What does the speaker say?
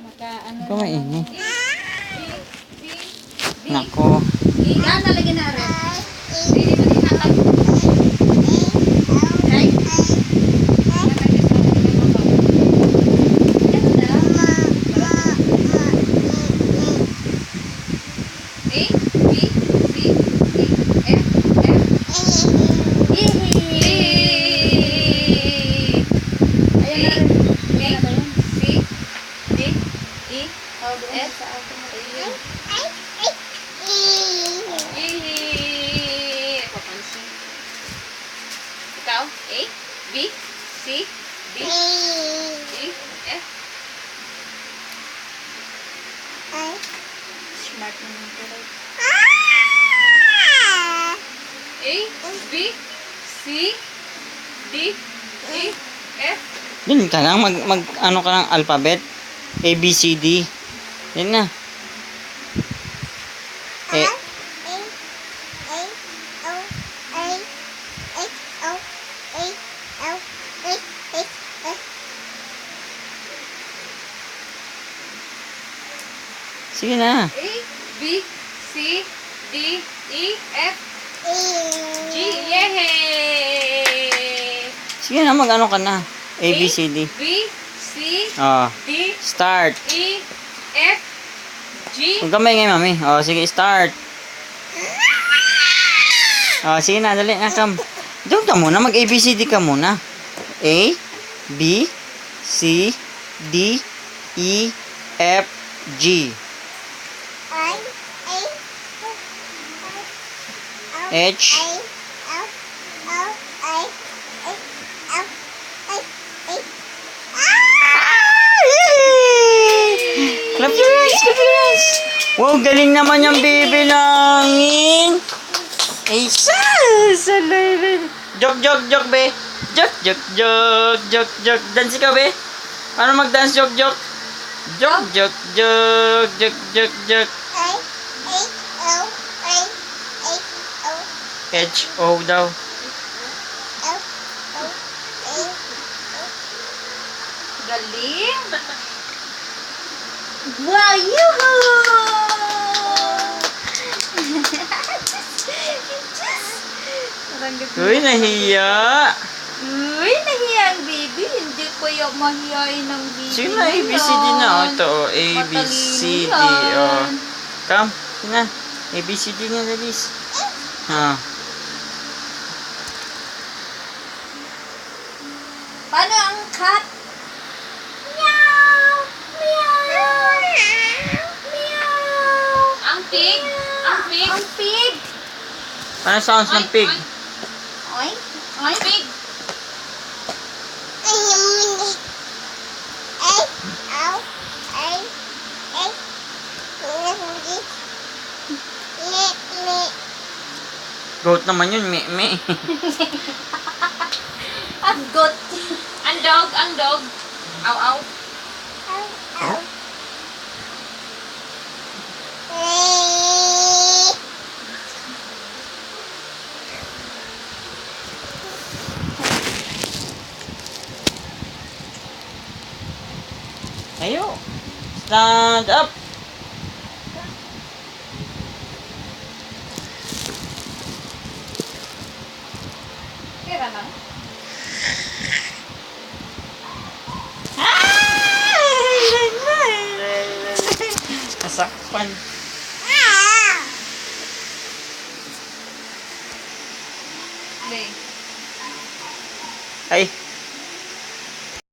Ikaw mainit. Nako. Gana lagi na rin. Ikaw? A, B, C, D, E, F. Smart naman ko rin. A, B, C, D, E, F. Din ka lang, ano ka ng alphabet. A, B, C, D. Yan na. Eh. Sige na. A, B, C, D, E, F, G. Yay! Sige na, mag-ano ka na. A, B, C, D. B, C, Oh. D, Start. E, F, G. Huwag kamay ngayon, mami. Oh, sige, start. Oh, sige na, dali na, kam. Doon ka muna, mag-A, B, C, D ka muna. A, B, C, D, E, F, G. H. Clap your hands, clap your hands. Wow, galing naman yung bibilangin. Ay, salay. Jok, be. Jok. Dance ka, be. Paano mag-dance, jok. Jok. H-O daw. Galing. Wow, Uy, nahiya. Uy, nahiya ang baby. Hindi ko yung mahiyain ng baby. Sige na, A, B, C, D na. O, ito, o. A, B, C, D. O. Come, sige na. A, B, C, D nga, dalis. Ha. Paano ang cat? Meow! Meow! Meow! Ang pig? Ang pig? Paano sounds ng pig? Oy? Pig? Goat naman yun, me. Ang goat. Ang dog. Aw. Ayo. Stand up. Kira lang. Nasakpan. Play. Ay.